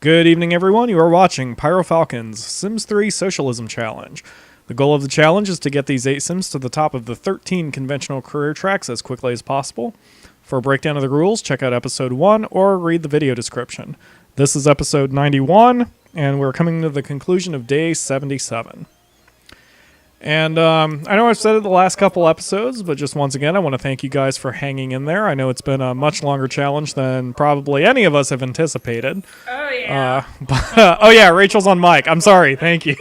Good evening, everyone. You are watching PyroFalkon's Sims 3 Socialism Challenge. The goal of the challenge is to get these 8 Sims to the top of the 13 conventional career tracks as quickly as possible. For a breakdown of the rules, check out episode 1 or read the video description. This is episode 91, and we're coming to the conclusion of day 77. And I know I've said it the last couple episodes, but just once again, I want to thank you guys for hanging in there. I know it's been a much longer challenge than probably any of us have anticipated. Oh, yeah. Oh, yeah, Rachel's on mic. I'm sorry. Thank you.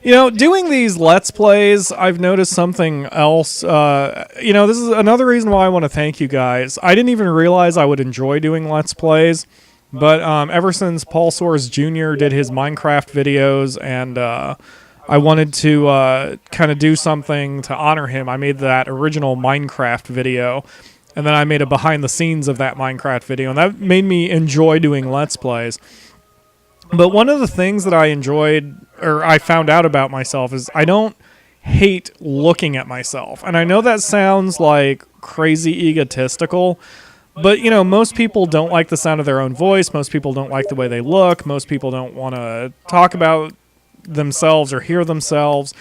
Doing these Let's Plays, I've noticed something else. This is another reason why I want to thank you guys. I didn't even realize I would enjoy doing Let's Plays. But ever since Paul Soares Jr. did his Minecraft videos and I wanted to kind of do something to honor him, I made that original Minecraft video. And then I made a behind the scenes of that Minecraft video. And that made me enjoy doing Let's Plays. But one of the things that I enjoyed, or I found out about myself, is I don't hate looking at myself. And I know that sounds like crazy egotistical. But, most people don't like the sound of their own voice. Most people don't like the way they look. Most people don't want to talk about themselves or hear themselves.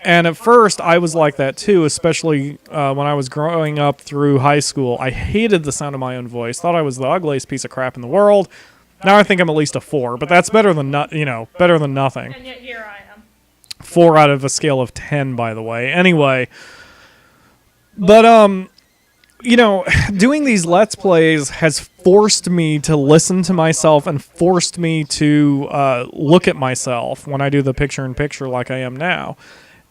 And at first, I was like that too, especially when I was growing up through high school. I hated the sound of my own voice. Thought I was the ugliest piece of crap in the world. Now I think I'm at least a 4, but that's better than better than nothing. And yet here I am. 4 out of a scale of 10, by the way. Anyway, but doing these Let's Plays has forced me to listen to myself and forced me to look at myself when I do the picture-in-picture like I am now.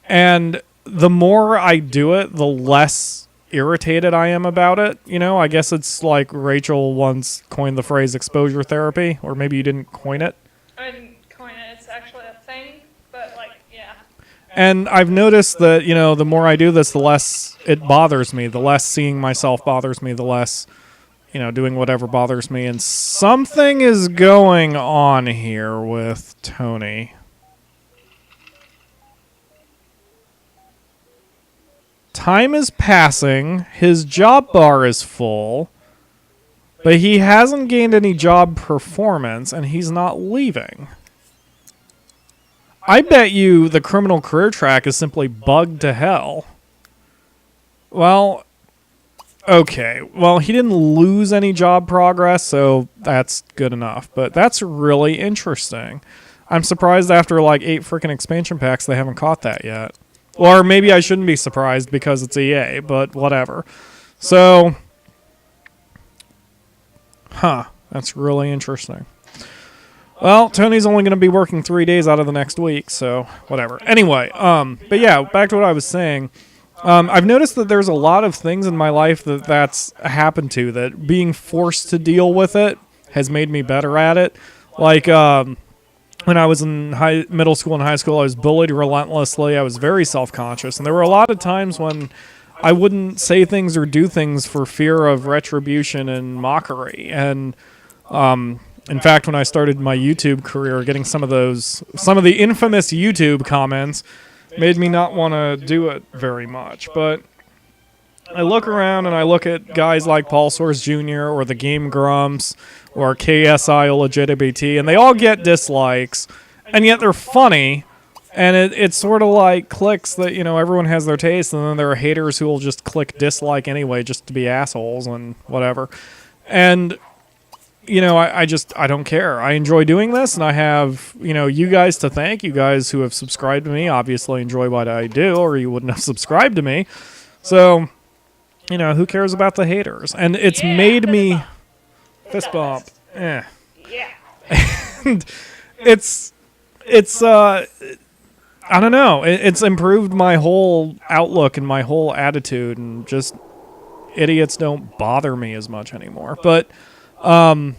And the more I do it, the less irritated I am about it. I guess it's like Rachel once coined the phrase exposure therapy, or maybe you didn't coin it. I didn't coin it. It's actually a thing, but, yeah. And I've noticed that, the more I do this, the less it bothers me. The less seeing myself bothers me, the less, doing whatever bothers me. And something is going on here with Tony. Time is passing. His job bar is full. But he hasn't gained any job performance, and he's not leaving. I bet you the criminal career track is simply bugged to hell. Well, okay. Well, he didn't lose any job progress, so that's good enough. But that's really interesting. I'm surprised after like 8 freaking expansion packs they haven't caught that yet. Or maybe I shouldn't be surprised because it's EA, but whatever. So, that's really interesting. Well, Tony's only going to be working 3 days out of the next week, so whatever. Anyway, but yeah, back to what I was saying. I've noticed that there's a lot of things in my life that's happened to, that being forced to deal with it has made me better at it. Like, when I was in middle school and high school, I was bullied relentlessly. I was very self-conscious, and there were a lot of times when I wouldn't say things or do things for fear of retribution and mockery. And in fact, when I started my YouTube career, getting some of the infamous YouTube comments made me not want to do it very much. But I look around and I look at guys like Paul Soares Jr. or the Game Grumps or KSI LGBT, and they all get dislikes, and yet they're funny. And it's sort of like clicks that, everyone has their taste, and then there are haters who will just click dislike anyway just to be assholes and whatever. And, I don't care. I enjoy doing this, and I have, you guys to thank. You guys who have subscribed to me obviously enjoy what I do, or you wouldn't have subscribed to me. So, who cares about the haters? And it's made me... Fist bump. Yeah. And it's I don't know. It's improved my whole outlook and my whole attitude, and just idiots don't bother me as much anymore. But I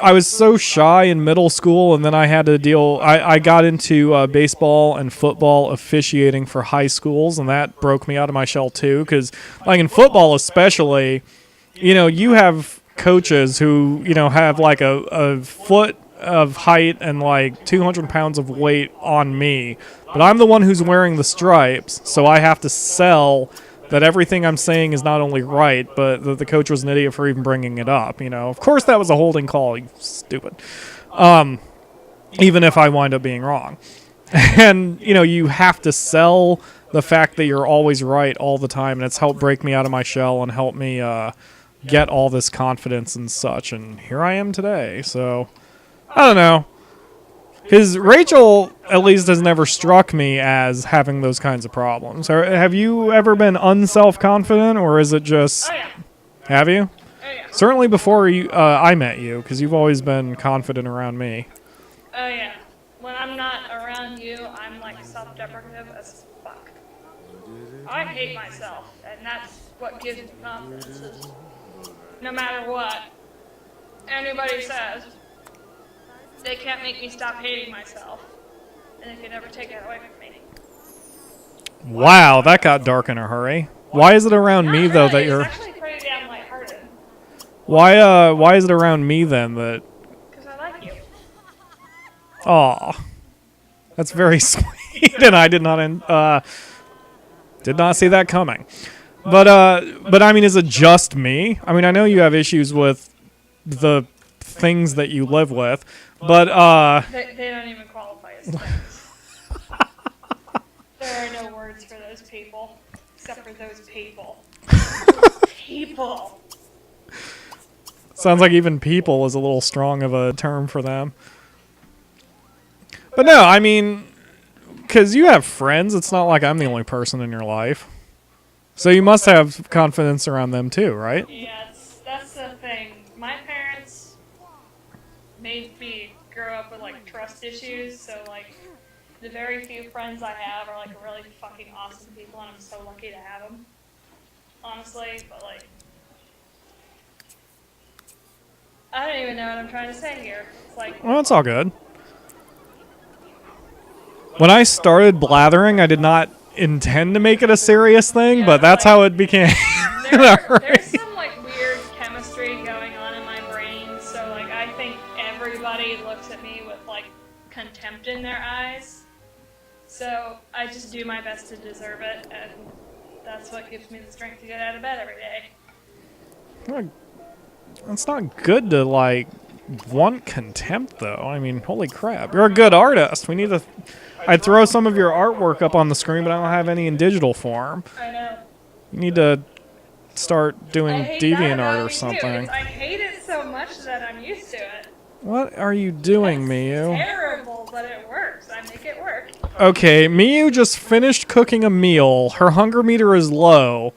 was so shy in middle school, and then I had to deal... I got into baseball and football officiating for high schools, and that broke me out of my shell too, because like in football especially... you have coaches who, have like a foot of height and like 200 pounds of weight on me. But I'm the one who's wearing the stripes, so I have to sell that everything I'm saying is not only right, but that the coach was an idiot for even bringing it up. You know, of course that was a holding call, you stupid. Even if I wind up being wrong. And, you know, you have to sell the fact that you're always right all the time, and it's helped break me out of my shell and help me get all this confidence and such, and here I am today. So, I don't know. Because Rachel, at least, has never struck me as having those kinds of problems. Have you ever been unself-confident, or is it just... Oh, yeah. Have you? Oh, yeah. Certainly before I met you, because you've always been confident around me. Oh, yeah. When I'm not around you, I'm, like, self-deprecative as fuck. I hate myself, and that's what gives me confidence is no matter what anybody says, they can't make me stop hating myself, and they can never take that away from me. Wow, that got dark in a hurry. Why is it around Not me, though, really, that you're... It's actually pretty damn lighthearted. Why is it around me, then, that... Because I like you. Aw. That's very sweet, and I did not see that coming. But I mean, is it just me? I mean, I know you have issues with the things that you live with, but They don't even qualify as things. There are no words for those people, except for those people. People. sounds like even people is a little strong of a term for them. But no, I mean, because you have friends, it's not like I'm the only person in your life. So you must have confidence around them too, right? Yes, that's the thing. My parents made me grow up with, like, trust issues, so, like, the very few friends I have are, like, really fucking awesome people, and I'm so lucky to have them. Honestly, but, like, I don't even know what I'm trying to say here. It's like, Well, it's all good. When I started blathering, I did not intend to make it a serious thing, Yeah, but that's like, how it became. there's some, like, weird chemistry going on in my brain, so, like, I think everybody looks at me with, like, contempt in their eyes. So I just do my best to deserve it, and that's what gives me the strength to get out of bed every day. It's not good to, like, want contempt, though. I mean, holy crap. You're a good artist. We need to... I'd throw some of your artwork up on the screen, but I don't have any in digital form. I know. You need to start doing I hate that DeviantArt about or me, too. something. I hate it so much that I'm used to it. What are you doing, It's Miyu? terrible, but it works. I make it work. Okay, Miyu just finished cooking a meal. Her hunger meter is low.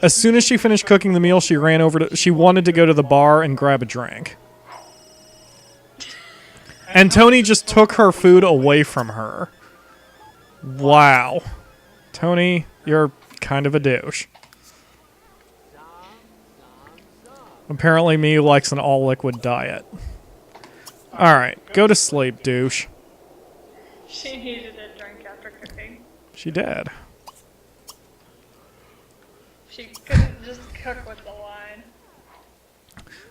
As soon as she finished cooking the meal, she ran over to... She wanted to go to the bar and grab a drink. And Tony just took her food away from her. Wow. Tony, you're kind of a douche. Apparently Miyu likes an all-liquid diet. Alright, go to sleep, douche. She needed a drink after cooking. She did. She couldn't just cook with the wine.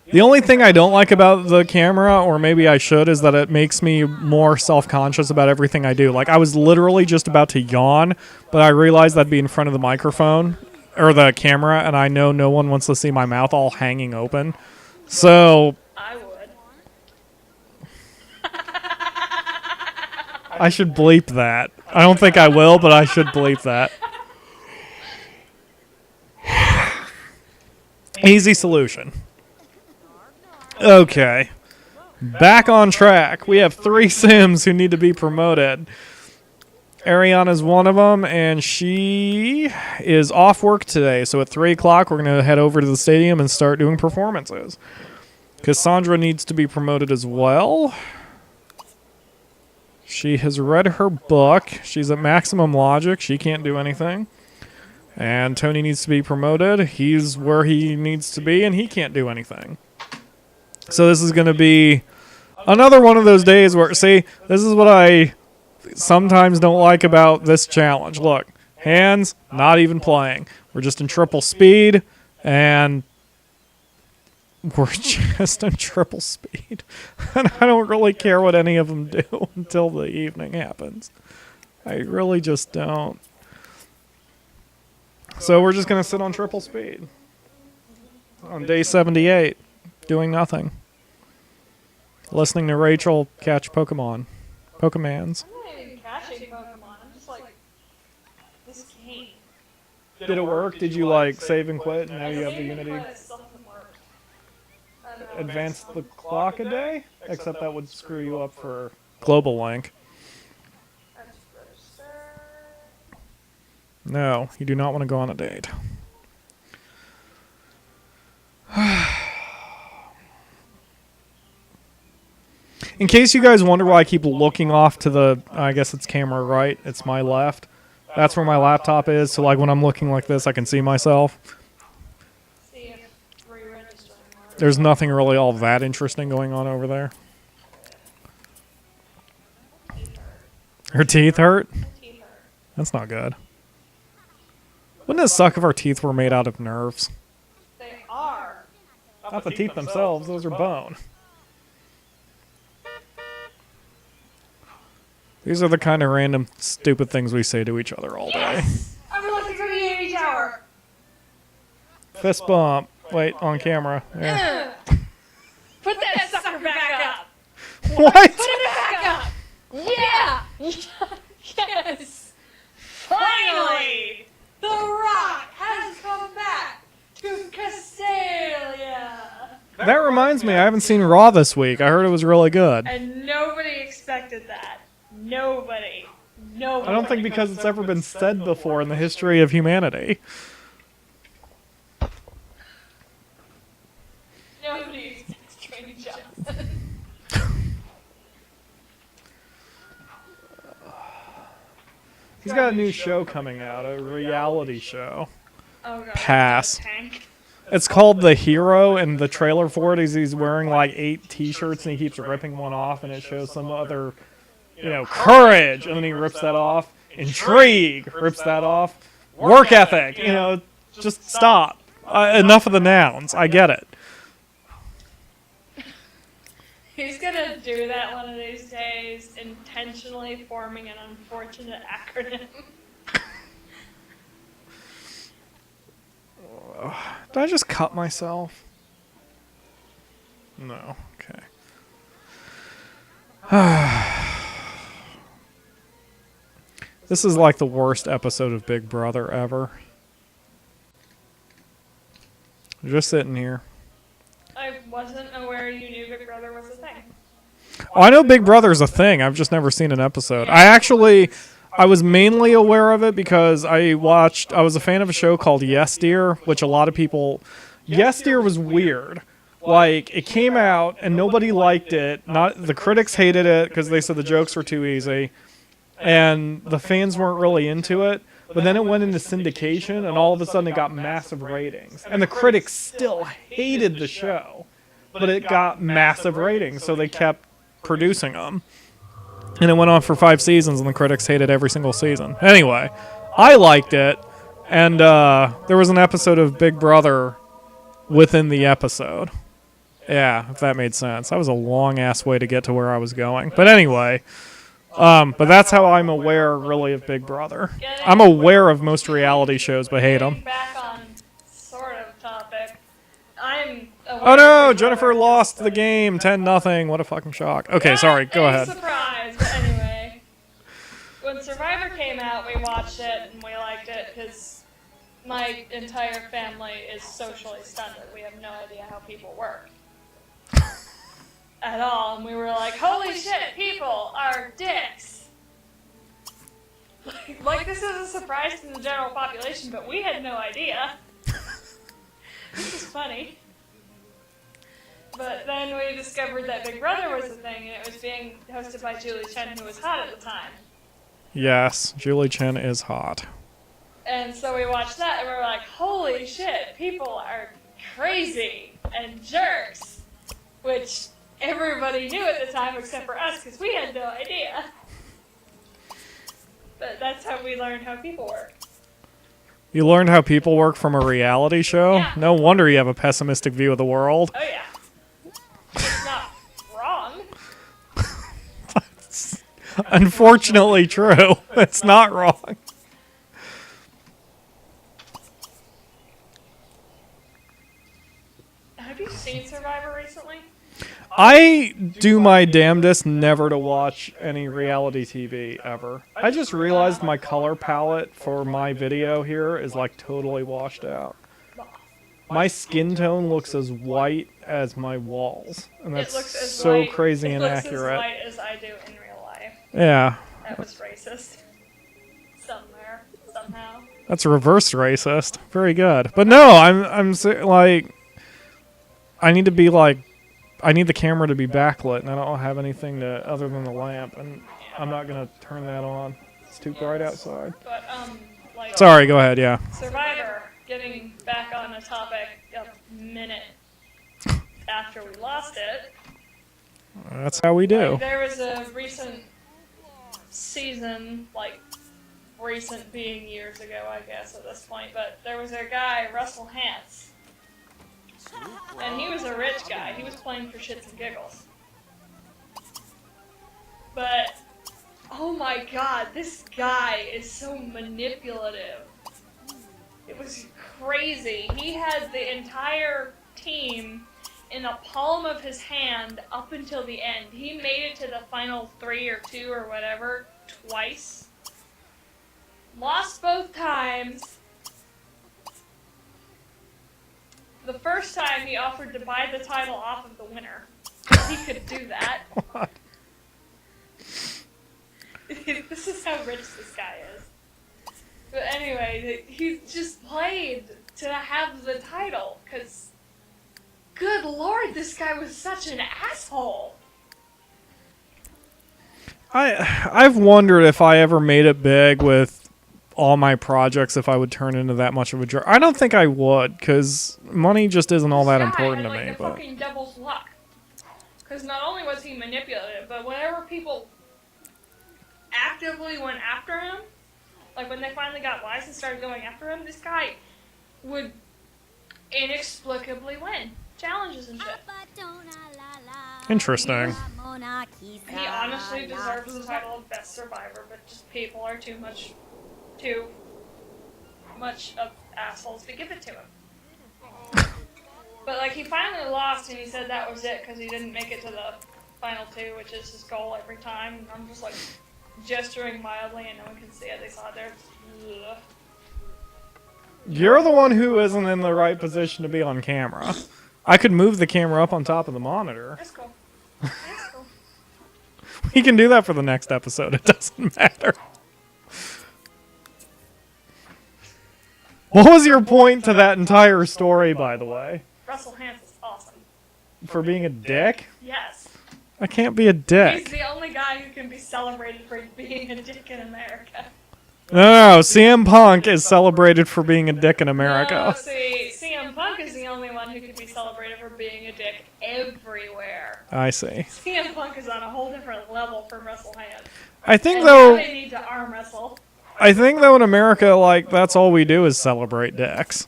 The only thing I don't like about the camera, or maybe I should, is that it makes me more self-conscious about everything I do. Like, I was literally just about to yawn, but I realized I'd be in front of the microphone, or the camera, and I know no one wants to see my mouth all hanging open. So... I would. I should bleep that. I don't think I will, but I should bleep that. Easy solution. Okay. Back on track. We have 3 Sims who need to be promoted. Ariana's one of them, and she is off work today. So at 3 o'clock, we're going to head over to the stadium and start doing performances. Cassandra needs to be promoted as well. She has read her book. She's at maximum logic. She can't do anything. And Tony needs to be promoted. He's where he needs to be, and he can't do anything. So this is going to be another one of those days where, see, this is what I sometimes don't like about this challenge. Look, hands, not even playing. We're just in triple speed, and we're just in triple speed. And I don't really care what any of them do until the evening happens. I really just don't. So we're just going to sit on triple speed. On day 78. Doing nothing. Listening to Rachel catch Pokemons. I'm not even catching Pokemon. I'm just like, this game. Did it work? Did you like save and quit and now you have the Save and Unity? quit, it still doesn't work. I don't know. Advance the clock a day? Except that would screw you up for global link. I just register. No, you do not want to go on a date. In case you guys wonder why I keep looking off to the, I guess it's camera right, it's my left. That's where my laptop is, so like when I'm looking like this, I can see myself. See if re-registering works. There's nothing really all that interesting going on over there. Her teeth hurt? Teeth hurt. That's not good. Wouldn't it suck if our teeth were made out of nerves? They are. Not the teeth themselves, those are bone. These are the kind of random, stupid things we say to each other all day. I'm looking for the Unity Tower. Fist bump. Wait, on camera. Yeah. Put that sucker back up. What? Put it back up. Yeah. Yes. Finally, The Rock has come back to Castalia. That reminds me, I haven't seen Raw this week. I heard it was really good. And nobody expected that. Nobody. Nobody. I don't think because it's ever been said before in the history of humanity. Nobody expects Dwayne Johnson. He's got a new show coming out, a reality show. Oh god. Pass. Tank. It's called The Hero, and the trailer for it is he's wearing like 8 t-shirts and he keeps ripping one off and it shows some other, courage, and then he rips that off. Intrigue, rips that off. Work ethic, just stop. Enough of the nouns. I get it. He's gonna do that one of these days, intentionally forming an unfortunate acronym. Did I just cut myself? No. Okay. This is like the worst episode of Big Brother ever. Just sitting here. I wasn't aware you knew Big Brother was a thing. Oh, I know Big Brother's a thing. I've just never seen an episode. I was mainly aware of it because I was a fan of a show called Yes Dear, which a lot of people... Yes Dear was weird. Like, it came out and nobody liked it. The critics hated it because they said the jokes were too easy. And the fans weren't really into it. But then it went into syndication and all of a sudden it got massive ratings. And the critics still hated the show. But it got massive ratings, so they kept producing them. And it went on for 5 seasons, and the critics hated every single season. Anyway, I liked it, and there was an episode of Big Brother within the episode. Yeah, if that made sense. That was a long-ass way to get to where I was going. But anyway, but that's how I'm aware, really, of Big Brother. I'm aware of most reality shows, but hate them. Back on sort of topic. I'm aware Oh no, of Big Jennifer Brother. lost the game, 10-0. What a fucking shock. Okay, sorry, go Not a ahead. Surprise, but anyway. When Survivor came out, we watched it and we liked it because my entire family is socially stunted. We have no idea how people work. At all, and we were like, holy shit, people are dicks. Like this is a surprise to the general population, but we had no idea. This is funny. But then we discovered that Big Brother was a thing, and it was being hosted by Julie Chen, who was hot at the time. Yes, Julie Chen is hot. And so we watched that, and we were like, holy shit, people are crazy and jerks. Which everybody knew at the time except for us, because we had no idea. But that's how we learned how people work. You learned how people work from a reality show? Yeah. No wonder you have a pessimistic view of the world. Oh yeah. It's not wrong. Unfortunately true. It's not wrong. Have you seen Survivor recently? I do my damnedest never to watch any reality TV ever. I just realized my color palette for my video here is like totally washed out. My skin tone looks as white as my walls, and It looks that's as so white, crazy it looks inaccurate. as white as I do in real life. Yeah, That was racist. Somewhere, somehow. that's reverse racist. Very good. But no, like, I need to be like, I need the camera to be backlit, and I don't have anything to other than the lamp, and I'm not gonna turn that on. It's too bright outside. But like. Sorry, go ahead. Yeah. Survivor. Getting back on the topic a minute after we lost it. That's how we do. Like, there was a recent season, like recent being years ago, I guess at this point, but there was a guy, Russell Hantz, and he was a rich guy. He was playing for shits and giggles. But, oh my god, this guy is so manipulative. It was crazy. He had the entire team in the palm of his hand up until the end. He made it to the final 3 or 2 or whatever twice. Lost both times. The first time he offered to buy the title off of the winner. He could do that. What? This is how rich this guy is. But anyway, he just played to have the title, because, good lord, this guy was such an asshole. I've wondered if I ever made it big with all my projects, if I would turn into that much of a jerk. I don't think I would, because money just isn't all that important to This guy me. had, like, the fucking devil's luck. Because not only was he manipulative, but whenever people actively went after him, like when they finally got wise and started going after him, this guy would inexplicably win challenges and shit. Interesting. He honestly deserves the title of best survivor, but just people are too much of assholes to give it to him. But like he finally lost, and he said that was it because he didn't make it to the final 2, which is his goal every time. And I'm just like gesturing mildly, and no one can see it. They saw it there. Ugh. You're the one who isn't in the right position to be on camera. I could move the camera up on top of the monitor. That's cool. That's cool. We can do that for the next episode. It doesn't matter. What was your point to that entire story, by the way? Russell Hantz is awesome. For being a dick? Yes. I can't be a He's dick. the only guy who can be celebrated for being a dick in America. No, CM Punk is celebrated for being a dick in America. No, see, CM Punk is the only one who can be celebrated for being a dick everywhere. I see. CM Punk is on a whole different level from Russell Hantz. I think And though, now they need to arm wrestle. in America, like that's all we do is celebrate dicks,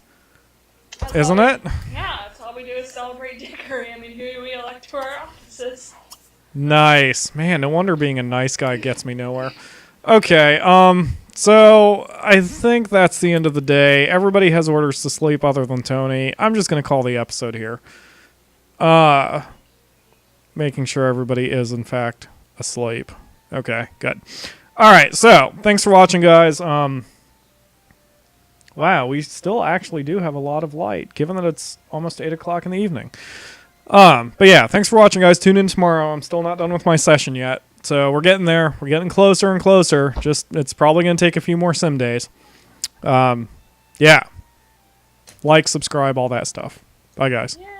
That's isn't all it? Yeah, that's all we do is celebrate dickery. I mean, who do we elect to our offices? Nice, man. No wonder being a nice guy gets me nowhere. Okay, so I think that's the end of the day. Everybody has orders to sleep other than Tony. I'm just gonna call the episode here. Making sure everybody is in fact asleep. Okay, good. All right, so thanks for watching, guys. Wow, we still actually do have a lot of light, given that it's almost 8 o'clock in the evening. But yeah, thanks for watching, guys. Tune in tomorrow. I'm still not done with my session yet, so we're getting there. We're getting closer and closer. Just it's probably gonna take a few more sim days. Yeah, like, subscribe, all that stuff. Bye, guys. Yeah.